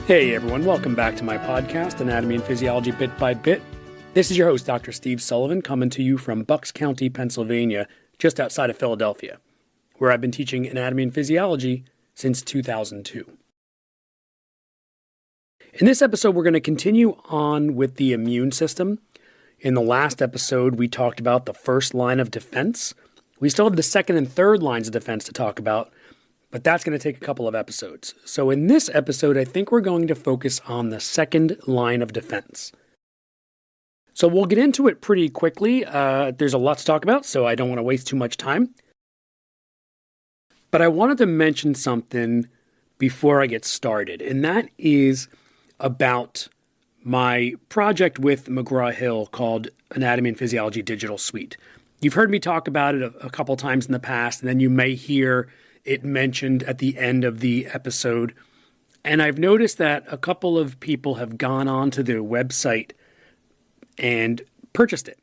Hey everyone, welcome back to my podcast, Anatomy and Physiology Bit by Bit. This is your host, Dr. Steve Sullivan, coming to you from Bucks County, Pennsylvania, just outside of Philadelphia, where I've been teaching anatomy and physiology since 2002. In this episode, we're going to continue on with the immune system. In the last episode, we talked about the first line of defense. We still have the second and third lines of defense to talk about, but that's going to take a couple of episodes. So in this episode, I think we're going to focus on the second line of defense. So we'll get into it pretty quickly. There's a lot to talk about, so I don't want to waste too much time. But I wanted to mention something before I get started, and that is about my project with McGraw-Hill called Anatomy and Physiology Digital Suite. You've heard me talk about it a couple times in the past, and then you may hear it mentioned at the end of the episode. And I've noticed that a couple of people have gone onto the website and purchased it.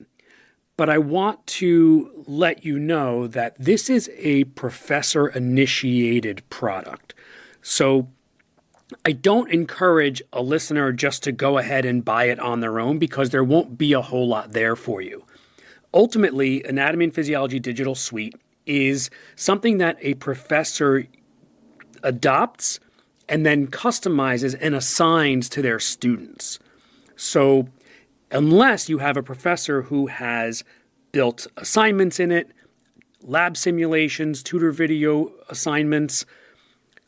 But I want to let you know that this is a professor-initiated product. So I don't encourage a listener just to go ahead and buy it on their own because there won't be a whole lot there for you. Ultimately, Anatomy and Physiology Digital Suite is something that a professor adopts and then customizes and assigns to their students. So unless you have a professor who has built assignments in it, lab simulations, tutor video assignments,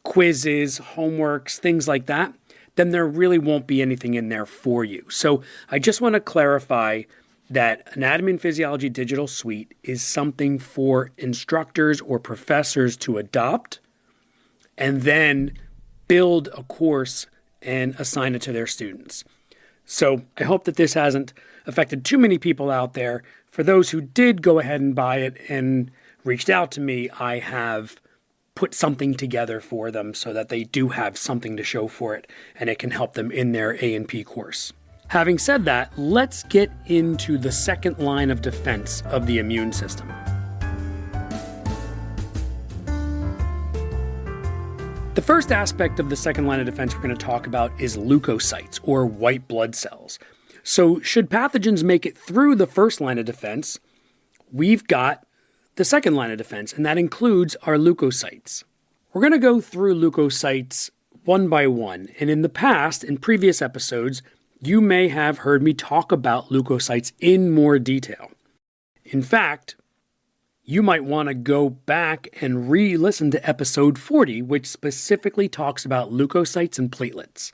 quizzes, homeworks, things like that, then there really won't be anything in there for you. So I just want to clarify that Anatomy and Physiology Digital Suite is something for instructors or professors to adopt and then build a course and assign it to their students. So I hope that this hasn't affected too many people out there. For those who did go ahead and buy it and reached out to me, I have put something together for them so that they do have something to show for it and it can help them in their A&P course. Having said that, let's get into the second line of defense of the immune system. The first aspect of the second line of defense we're going to talk about is leukocytes, or white blood cells. So should pathogens make it through the first line of defense, we've got the second line of defense, and that includes our leukocytes. We're going to go through leukocytes one by one, and in the past, in previous episodes, you may have heard me talk about leukocytes in more detail. In fact, you might want to go back and re-listen to episode 40, which specifically talks about leukocytes and platelets.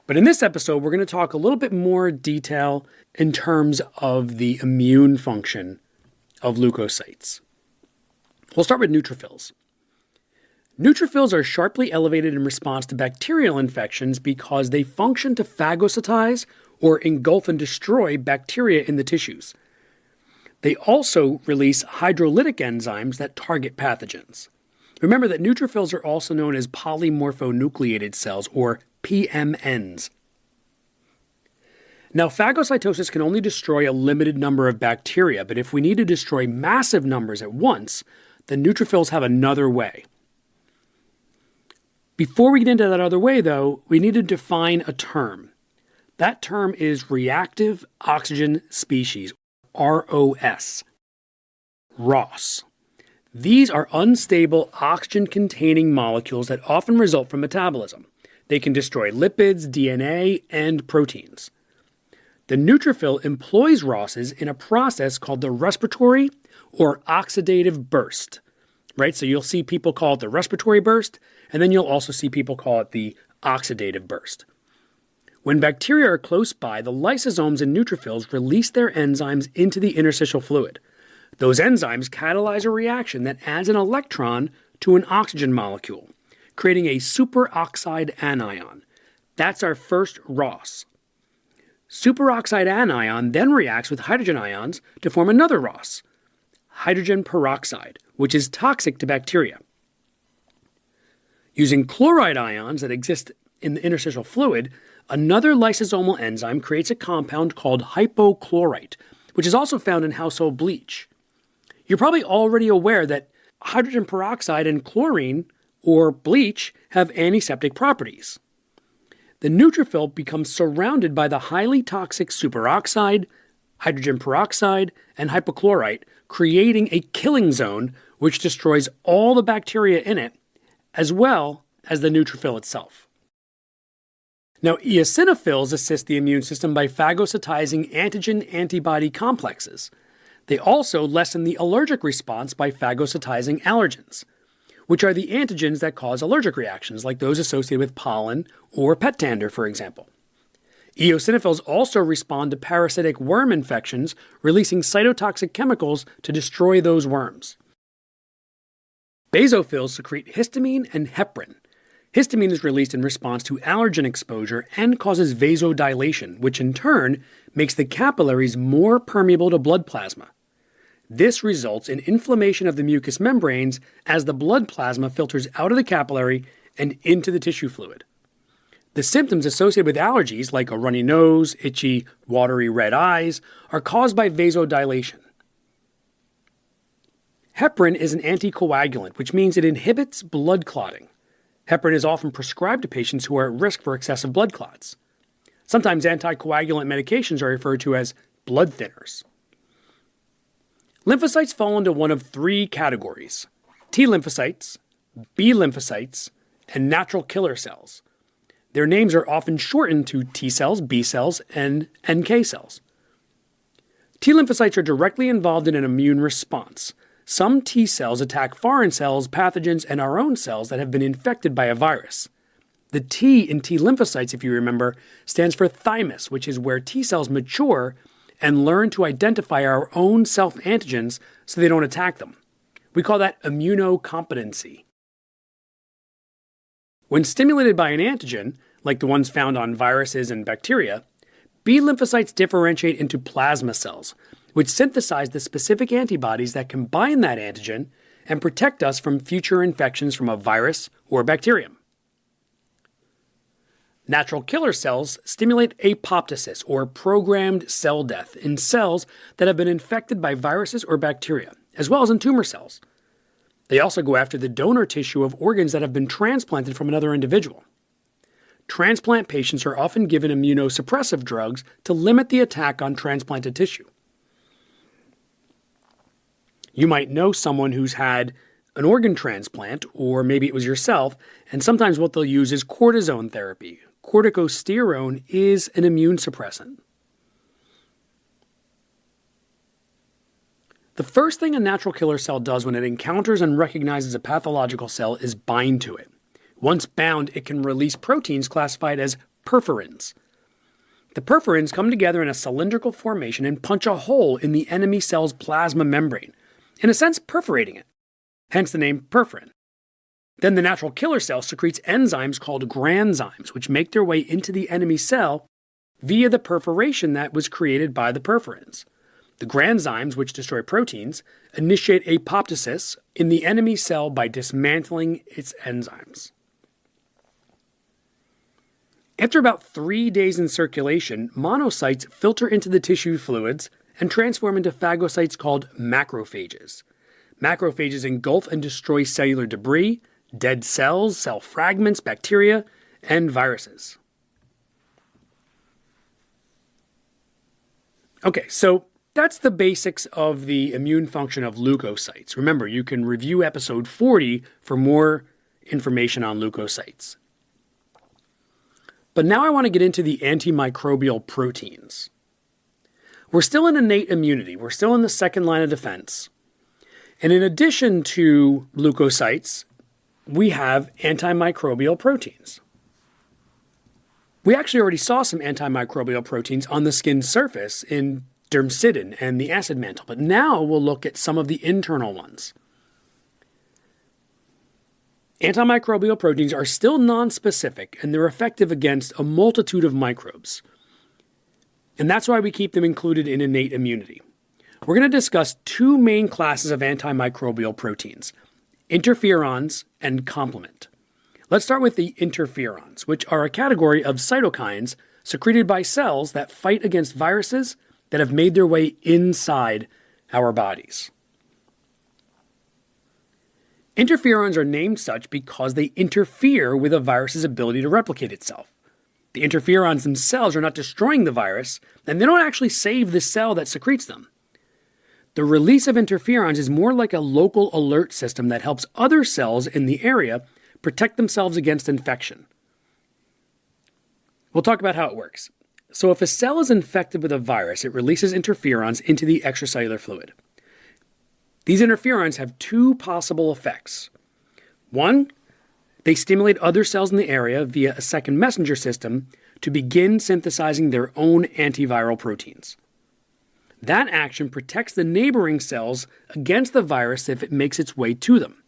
But in this episode, we're going to talk a little bit more detail in terms of the immune function of leukocytes. We'll start with neutrophils. Neutrophils are sharply elevated in response to bacterial infections because they function to phagocytize or engulf and destroy bacteria in the tissues. They also release hydrolytic enzymes that target pathogens. Remember that neutrophils are also known as polymorphonucleated cells, or PMNs. Now, phagocytosis can only destroy a limited number of bacteria, but if we need to destroy massive numbers at once, the neutrophils have another way. Before we get into that other way, though, we need to define a term. That term is reactive oxygen species, ROS. ROS. These are unstable oxygen-containing molecules that often result from metabolism. They can destroy lipids, DNA, and proteins. The neutrophil employs ROSs in a process called the respiratory or oxidative burst. Right? So you'll see people call it the respiratory burst, and then you'll also see people call it the oxidative burst. When bacteria are close by, the lysosomes in neutrophils release their enzymes into the interstitial fluid. Those enzymes catalyze a reaction that adds an electron to an oxygen molecule, creating a superoxide anion. That's our first ROS. Superoxide anion then reacts with hydrogen ions to form another ROS, hydrogen peroxide, which is toxic to bacteria. Using chloride ions that exist in the interstitial fluid, another lysosomal enzyme creates a compound called hypochlorite, which is also found in household bleach. You're probably already aware that hydrogen peroxide and chlorine, or bleach, have antiseptic properties. the neutrophil becomes surrounded by the highly toxic superoxide, hydrogen peroxide, and hypochlorite, creating a killing zone which destroys all the bacteria in it, as well as the neutrophil itself. Now, eosinophils assist the immune system by phagocytizing antigen-antibody complexes. They also lessen the allergic response by phagocytizing allergens, which are the antigens that cause allergic reactions, like those associated with pollen or pet dander, for example. Eosinophils also respond to parasitic worm infections, releasing cytotoxic chemicals to destroy those worms. Basophils secrete histamine and heparin. Histamine is released in response to allergen exposure and causes vasodilation, which in turn makes the capillaries more permeable to blood plasma. This results in inflammation of the mucous membranes as the blood plasma filters out of the capillary and into the tissue fluid. The symptoms associated with allergies, like a runny nose, itchy, watery red eyes, are caused by vasodilation. Heparin is an anticoagulant, which means it inhibits blood clotting. Heparin is often prescribed to patients who are at risk for excessive blood clots. Sometimes anticoagulant medications are referred to as blood thinners. Lymphocytes fall into one of three categories: T lymphocytes, B lymphocytes, and natural killer cells. Their names are often shortened to T cells, B cells, and NK cells. T lymphocytes are directly involved in an immune response. Some T cells attack foreign cells, pathogens, and our own cells that have been infected by a virus. The T in T lymphocytes, if you remember, stands for thymus, which is where T cells mature and learn to identify our own self-antigens so they don't attack them. We call that immunocompetency. When stimulated by an antigen, like the ones found on viruses and bacteria, B lymphocytes differentiate into plasma cells, which synthesize the specific antibodies that can bind that antigen and protect us from future infections from a virus or bacterium. Natural killer cells stimulate apoptosis, or programmed cell death, in cells that have been infected by viruses or bacteria, as well as in tumor cells. They also go after the donor tissue of organs that have been transplanted from another individual. Transplant patients are often given immunosuppressive drugs to limit the attack on transplanted tissue. You might know someone who's had an organ transplant, or maybe it was yourself, and sometimes what they'll use is cortisone therapy. Corticosterone is an immune suppressant. The first thing a natural killer cell does when it encounters and recognizes a pathological cell is bind to it. Once bound, it can release proteins classified as perforins. The perforins come together in a cylindrical formation and punch a hole in the enemy cell's plasma membrane, in a sense perforating it, hence the name perforin. Then the natural killer cell secretes enzymes called granzymes, which make their way into the enemy cell via the perforation that was created by the perforins. The granzymes, which destroy proteins, initiate apoptosis in the enemy cell by dismantling its enzymes. After about 3 days in circulation, monocytes filter into the tissue fluids and transform into phagocytes called macrophages. Macrophages engulf and destroy cellular debris, dead cells, cell fragments, bacteria, and viruses. Okay, so that's the basics of the immune function of leukocytes. Remember, you can review episode 40 for more information on leukocytes. But now I want to get into the antimicrobial proteins. We're still in innate immunity. We're still in the second line of defense. And in addition to leukocytes, we have antimicrobial proteins. We actually already saw some antimicrobial proteins on the skin's surface in dermcidin and the acid mantle, but now we'll look at some of the internal ones. Antimicrobial proteins are still nonspecific, and they're effective against a multitude of microbes. And that's why we keep them included in innate immunity. We're going to discuss two main classes of antimicrobial proteins: interferons and complement. Let's start with the interferons, which are a category of cytokines secreted by cells that fight against viruses that have made their way inside our bodies. Interferons are named such because they interfere with a virus's ability to replicate itself. The interferons themselves are not destroying the virus, and they don't actually save the cell that secretes them. The release of interferons is more like a local alert system that helps other cells in the area protect themselves against infection. We'll talk about how it works. So if a cell is infected with a virus, it releases interferons into the extracellular fluid. These interferons have two possible effects. One, they stimulate other cells in the area via a second messenger system to begin synthesizing their own antiviral proteins. That action protects the neighboring cells against the virus if it makes its way to them.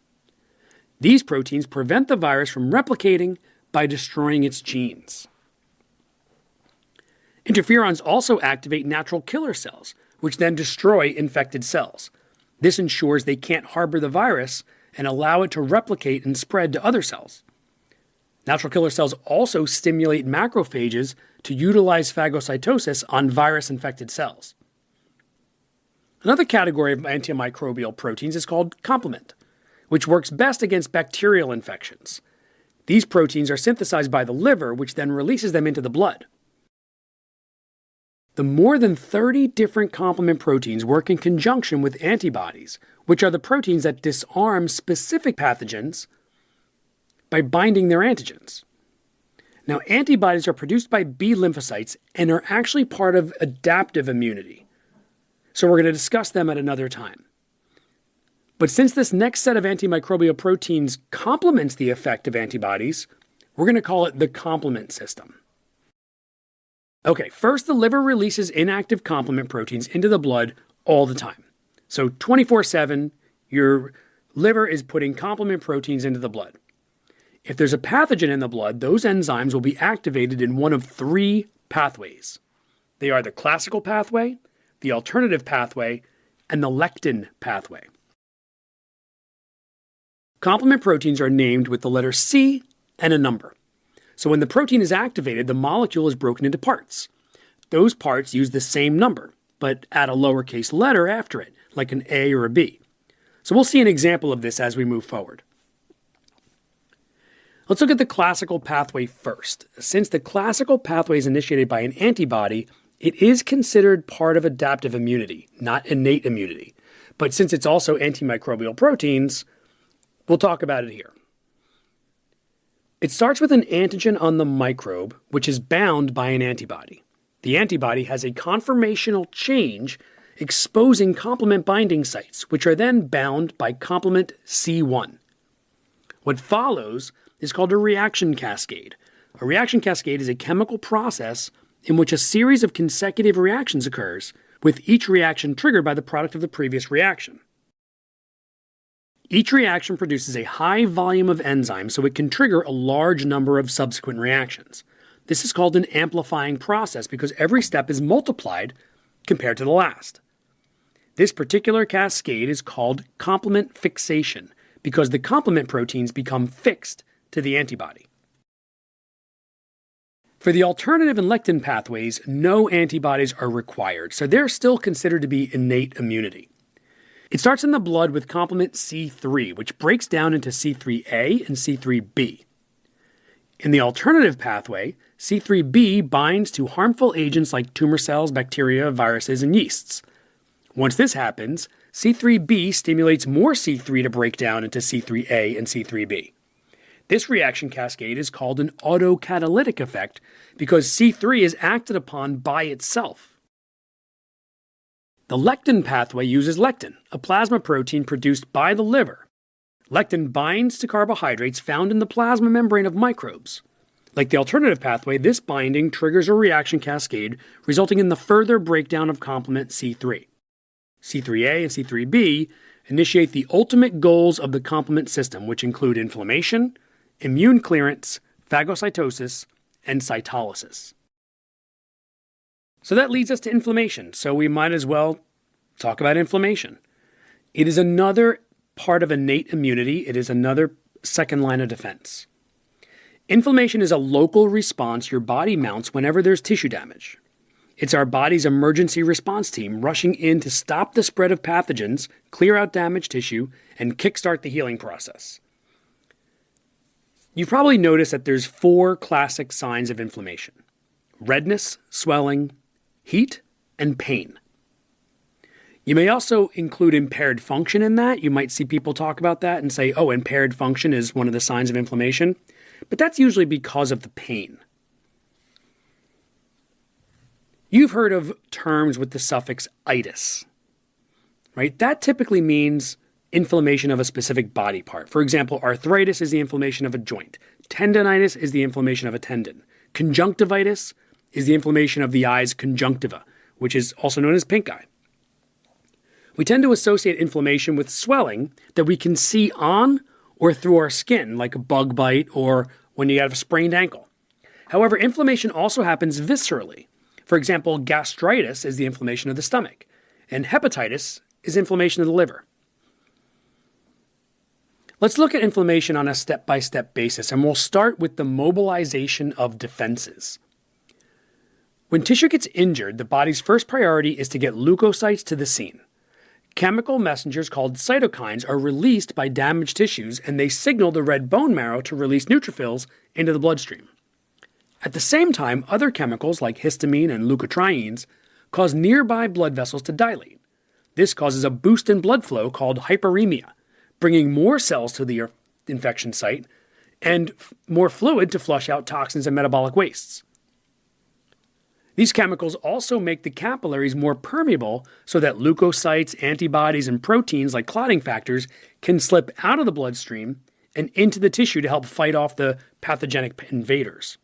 These proteins prevent the virus from replicating by destroying its genes. Interferons also activate natural killer cells, which then destroy infected cells. This ensures they can't harbor the virus and allow it to replicate and spread to other cells. Natural killer cells also stimulate macrophages to utilize phagocytosis on virus-infected cells. Another category of antimicrobial proteins is called complement, which works best against bacterial infections. These proteins are synthesized by the liver, which then releases them into the blood. The more than 30 different complement proteins work in conjunction with antibodies, which are the proteins that disarm specific pathogens by binding their antigens. Now, antibodies are produced by B lymphocytes and are actually part of adaptive immunity. So we're going to discuss them at another time. But since this next set of antimicrobial proteins complements the effect of antibodies, we're going to call it the complement system. Okay, first the liver releases inactive complement proteins into the blood all the time. So 24/7, your liver is putting complement proteins into the blood. If there's a pathogen in the blood, those enzymes will be activated in one of three pathways. They are the classical pathway, the alternative pathway, and the lectin pathway. Complement proteins are named with the letter C and a number. So when the protein is activated, the molecule is broken into parts. Those parts use the same number, but add a lowercase letter after it, like an A or a B. So we'll see an example of this as we move forward. Let's look at the classical pathway first. Since the classical pathway is initiated by an antibody, it is considered part of adaptive immunity, not innate immunity. But since it's also antimicrobial proteins, we'll talk about it here. It starts with an antigen on the microbe, which is bound by an antibody. The antibody has a conformational change exposing complement binding sites, which are then bound by complement C1. What follows is called a reaction cascade. A reaction cascade is a chemical process in which a series of consecutive reactions occurs, with each reaction triggered by the product of the previous reaction. Each reaction produces a high volume of enzymes, so it can trigger a large number of subsequent reactions. This is called an amplifying process because every step is multiplied compared to the last. This particular cascade is called complement fixation because the complement proteins become fixed to the antibody. For the alternative and lectin pathways, no antibodies are required, so they're still considered to be innate immunity. It starts in the blood with complement C3, which breaks down into C3a and C3b. In the alternative pathway, C3b binds to harmful agents like tumor cells, bacteria, viruses, and yeasts. Once this happens, C3b stimulates more C3 to break down into C3a and C3b. This reaction cascade is called an autocatalytic effect because C3 is acted upon by itself. The lectin pathway uses lectin, a plasma protein produced by the liver. Lectin binds to carbohydrates found in the plasma membrane of microbes. Like the alternative pathway, this binding triggers a reaction cascade, resulting in the further breakdown of complement C3. C3a and C3b initiate the ultimate goals of the complement system, which include inflammation, immune clearance, phagocytosis, and cytolysis. So that leads us to inflammation, so we might as well talk about inflammation. It is another part of innate immunity. It is another second line of defense. Inflammation is a local response your body mounts whenever there's tissue damage. It's our body's emergency response team rushing in to stop the spread of pathogens, clear out damaged tissue, and kickstart the healing process. You probably noticed that there's 4 classic signs of inflammation: redness, swelling, heat, and pain. You may also include impaired function in that. You might see people talk about that and say, oh, impaired function is one of the signs of inflammation. But that's usually because of the pain. You've heard of terms with the suffix itis, right? That typically means inflammation of a specific body part. For example, arthritis is the inflammation of a joint. Tendonitis is the inflammation of a tendon. Conjunctivitis is the inflammation of the eye's conjunctiva, which is also known as pink eye. We tend to associate inflammation with swelling that we can see on or through our skin, like a bug bite or when you have a sprained ankle. However, inflammation also happens viscerally. For example, gastritis is the inflammation of the stomach, and hepatitis is inflammation of the liver. Let's look at inflammation on a step-by-step basis, and we'll start with the mobilization of defenses. When tissue gets injured, the body's first priority is to get leukocytes to the scene. Chemical messengers called cytokines are released by damaged tissues, and they signal the red bone marrow to release neutrophils into the bloodstream. At the same time, other chemicals like histamine and leukotrienes cause nearby blood vessels to dilate. This causes a boost in blood flow called hyperemia, bringing more cells to the infection site and more fluid to flush out toxins and metabolic wastes. These chemicals also make the capillaries more permeable so that leukocytes, antibodies, and proteins like clotting factors can slip out of the bloodstream and into the tissue to help fight off the pathogenic invaders.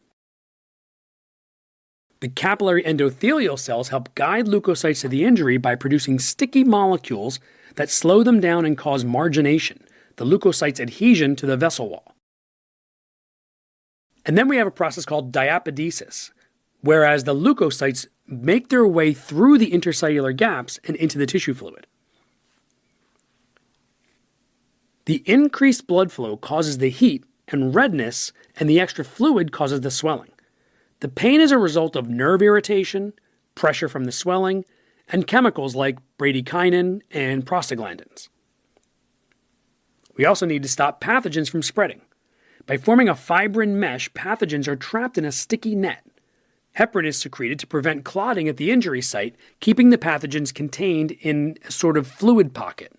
The capillary endothelial cells help guide leukocytes to the injury by producing sticky molecules that slow them down and cause margination, the leukocyte's adhesion to the vessel wall. And then we have a process called diapedesis, whereas the leukocytes make their way through the intercellular gaps and into the tissue fluid. The increased blood flow causes the heat and redness, and the extra fluid causes the swelling. The pain is a result of nerve irritation, pressure from the swelling, and chemicals like bradykinin and prostaglandins. We also need to stop pathogens from spreading. By forming a fibrin mesh, pathogens are trapped in a sticky net. Heparin is secreted to prevent clotting at the injury site, keeping the pathogens contained in a sort of fluid pocket.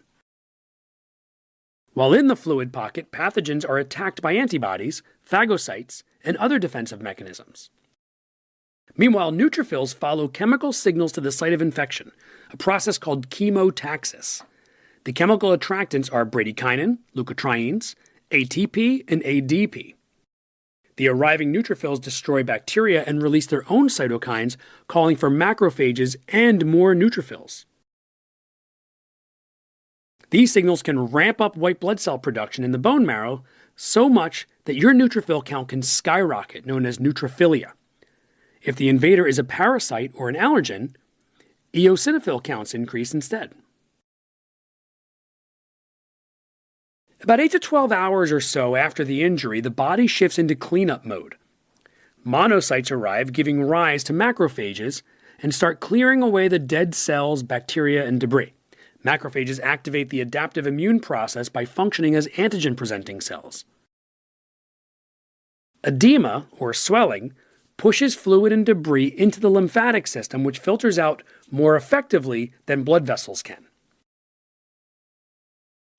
While in the fluid pocket, pathogens are attacked by antibodies, phagocytes, and other defensive mechanisms. Meanwhile, neutrophils follow chemical signals to the site of infection, a process called chemotaxis. The chemical attractants are bradykinin, leukotrienes, ATP, and ADP. The arriving neutrophils destroy bacteria and release their own cytokines, calling for macrophages and more neutrophils. These signals can ramp up white blood cell production in the bone marrow so much that your neutrophil count can skyrocket, known as neutrophilia. If the invader is a parasite or an allergen, eosinophil counts increase instead. About 8 to 12 hours or so after the injury, the body shifts into cleanup mode. Monocytes arrive, giving rise to macrophages, and start clearing away the dead cells, bacteria, and debris. Macrophages activate the adaptive immune process by functioning as antigen-presenting cells. Edema, or swelling, pushes fluid and debris into the lymphatic system, which filters out more effectively than blood vessels can.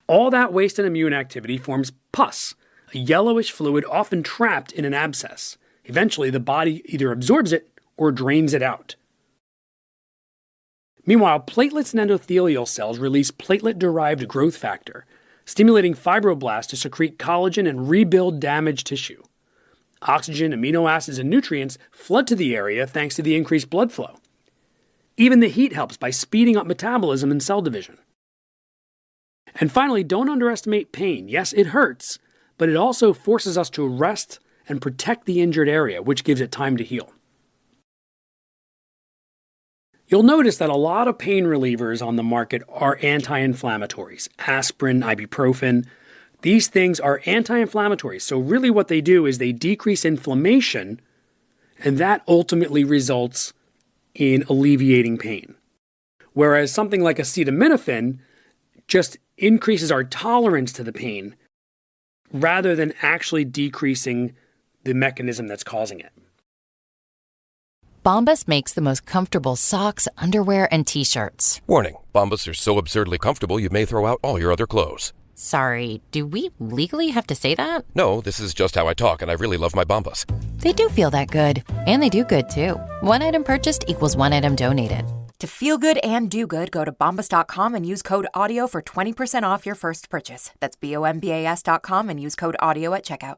All that waste and immune activity forms pus, a yellowish fluid often trapped in an abscess. Eventually, the body either absorbs it or drains it out. Meanwhile, platelets and endothelial cells release platelet-derived growth factor, stimulating fibroblasts to secrete collagen and rebuild damaged tissue. Oxygen, amino acids, and nutrients flood to the area thanks to the increased blood flow. Even the heat helps by speeding up metabolism and cell division. And finally, don't underestimate pain. Yes, it hurts, but it also forces us to rest and protect the injured area, which gives it time to heal. You'll notice that a lot of pain relievers on the market are anti-inflammatories. Aspirin, ibuprofen. These things are anti-inflammatories. So really what they do is they decrease inflammation, and that ultimately results in alleviating pain. Whereas something like acetaminophen just increases our tolerance to the pain rather than actually decreasing the mechanism that's causing it. Bombas makes the most comfortable socks, underwear, and T-shirts. Warning, Bombas are so absurdly comfortable you may throw out all your other clothes. Sorry, do we legally have to say that? No, this is just how I talk, and I really love my Bombas. They do feel that good. And they do good, too. One item purchased equals one item donated. To feel good and do good, go to bombas.com and use code AUDIO for 20% off your first purchase. That's BOMBAS.com and use code AUDIO at checkout.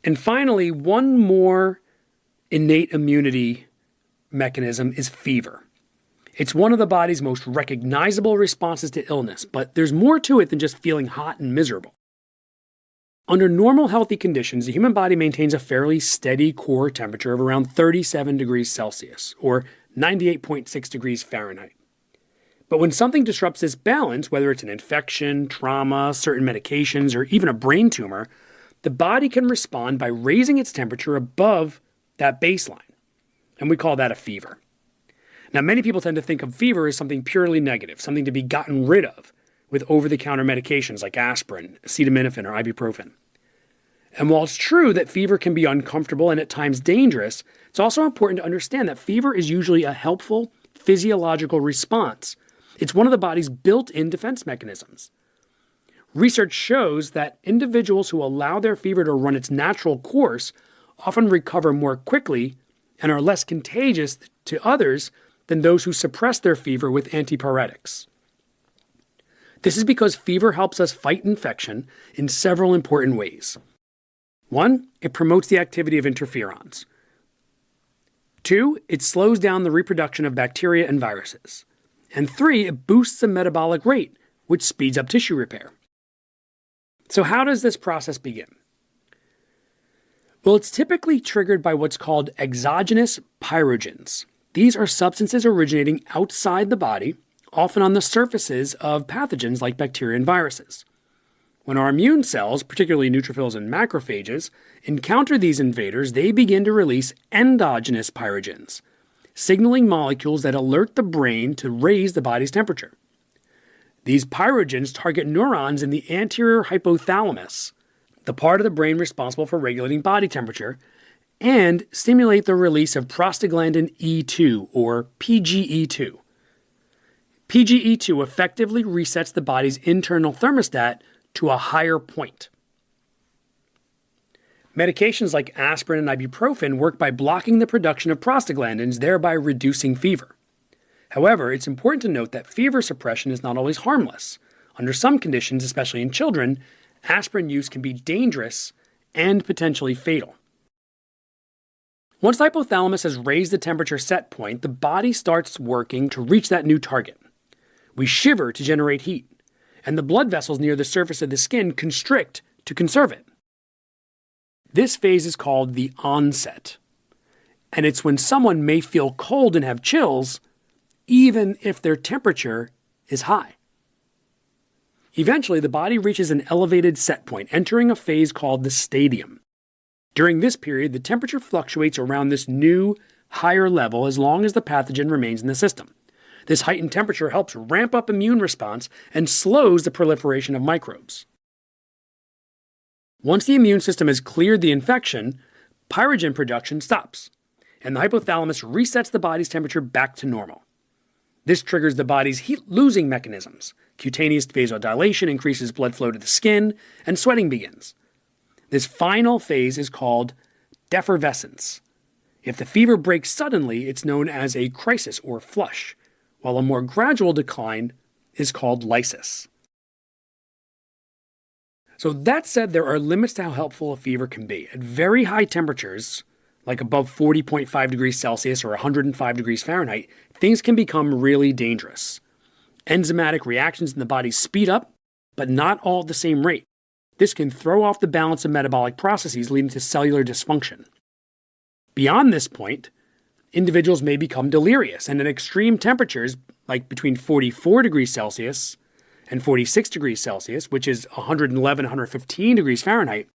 And finally, one more innate immunity mechanism is fever. It's one of the body's most recognizable responses to illness, but there's more to it than just feeling hot and miserable. Under normal healthy conditions, the human body maintains a fairly steady core temperature of around 37 degrees Celsius, or 98.6 degrees Fahrenheit. But when something disrupts this balance, whether it's an infection, trauma, certain medications, or even a brain tumor, the body can respond by raising its temperature above that baseline, and we call that a fever. Now, many people tend to think of fever as something purely negative, something to be gotten rid of with over-the-counter medications like aspirin, acetaminophen, or ibuprofen. And while it's true that fever can be uncomfortable and at times dangerous, it's also important to understand that fever is usually a helpful physiological response. It's one of the body's built-in defense mechanisms. Research shows that individuals who allow their fever to run its natural course often recover more quickly and are less contagious to others than those who suppress their fever with antipyretics. This is because fever helps us fight infection in several important ways. 1, it promotes the activity of interferons. 2, it slows down the reproduction of bacteria and viruses. And 3, it boosts the metabolic rate, which speeds up tissue repair. So how does this process begin? Well, it's typically triggered by what's called exogenous pyrogens. These are substances originating outside the body, often on the surfaces of pathogens like bacteria and viruses. When our immune cells, particularly neutrophils and macrophages, encounter these invaders, they begin to release endogenous pyrogens, signaling molecules that alert the brain to raise the body's temperature. These pyrogens target neurons in the anterior hypothalamus, the part of the brain responsible for regulating body temperature, and stimulate the release of prostaglandin E2, or PGE2. PGE2 effectively resets the body's internal thermostat to a higher point. Medications like aspirin and ibuprofen work by blocking the production of prostaglandins, thereby reducing fever. However, it's important to note that fever suppression is not always harmless. Under some conditions, especially in children, aspirin use can be dangerous and potentially fatal. Once the hypothalamus has raised the temperature set point, the body starts working to reach that new target. We shiver to generate heat, and the blood vessels near the surface of the skin constrict to conserve it. This phase is called the onset, and it's when someone may feel cold and have chills, even if their temperature is high. Eventually, the body reaches an elevated set point, entering a phase called the stadium. During this period, the temperature fluctuates around this new, higher level as long as the pathogen remains in the system. This heightened temperature helps ramp up immune response and slows the proliferation of microbes. Once the immune system has cleared the infection, pyrogen production stops, and the hypothalamus resets the body's temperature back to normal. This triggers the body's heat-losing mechanisms. Cutaneous vasodilation increases blood flow to the skin, and sweating begins. This final phase is called defervescence. If the fever breaks suddenly, it's known as a crisis or flush, while a more gradual decline is called lysis. So that said, there are limits to how helpful a fever can be. At very high temperatures, like above 40.5 degrees Celsius or 105 degrees Fahrenheit, things can become really dangerous. Enzymatic reactions in the body speed up, but not all at the same rate. This can throw off the balance of metabolic processes, leading to cellular dysfunction. Beyond this point, individuals may become delirious, and at extreme temperatures, like between 44 degrees Celsius and 46 degrees Celsius, which is 111, 115 degrees Fahrenheit,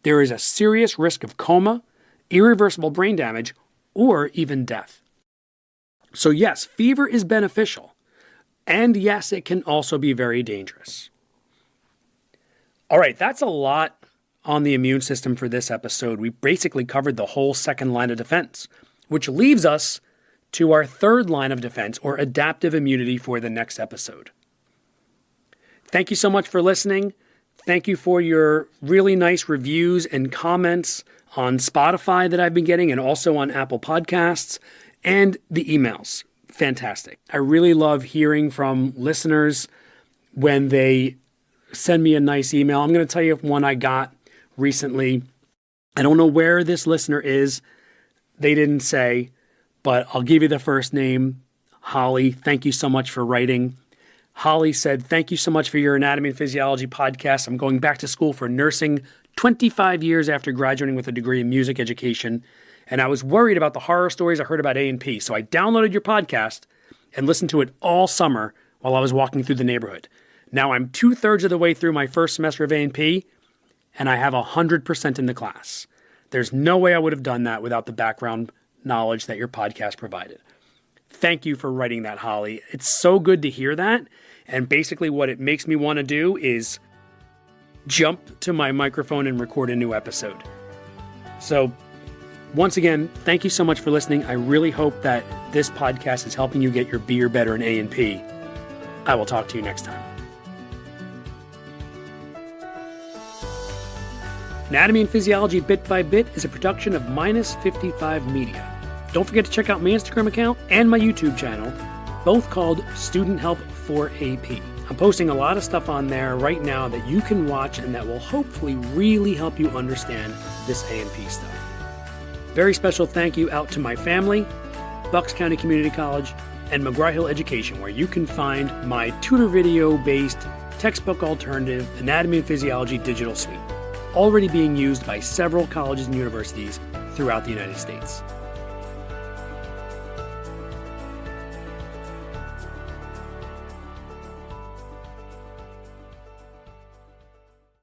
there is a serious risk of coma, irreversible brain damage, or even death. So yes, fever is beneficial, And yes, it can also be very dangerous. All right, that's a lot on the immune system for this episode. We basically covered the whole second line of defense, which leaves us to our third line of defense, or adaptive immunity, for the next episode. Thank you so much for listening. Thank you for your really nice reviews and comments on Spotify that I've been getting, and also on Apple Podcasts, and the emails. Fantastic. I really love hearing from listeners when they send me a nice email. I'm going to tell you one I got recently. I don't know where this listener is. They didn't say, but I'll give you the first name. Holly, thank you so much for writing. Holly said, "Thank you so much for your Anatomy and Physiology podcast. I'm going back to school for nursing 25 years after graduating with a degree in music education, and I was worried about the horror stories I heard about A&P. So I downloaded your podcast and listened to it all summer while I was walking through the neighborhood. Now I'm 2/3 of the way through my first semester of A&P, and I have 100% in the class. There's no way I would have done that without the background knowledge that your podcast provided." Thank you for writing that, Holly. It's so good to hear that. And basically what it makes me want to do is jump to my microphone and record a new episode. So once again, thank you so much for listening. I really hope that this podcast is helping you get your B or better in A&P. I will talk to you next time. Anatomy and Physiology Bit by Bit is a production of -55 Media. Don't forget to check out my Instagram account and my YouTube channel, both called Student Help for AP. I'm posting a lot of stuff on there right now that you can watch and that will hopefully really help you understand this A&P stuff. Very special thank you out to my family, Bucks County Community College, and McGraw-Hill Education, where you can find my tutor video-based textbook alternative Anatomy and Physiology digital suite, already being used by several colleges and universities throughout the United States.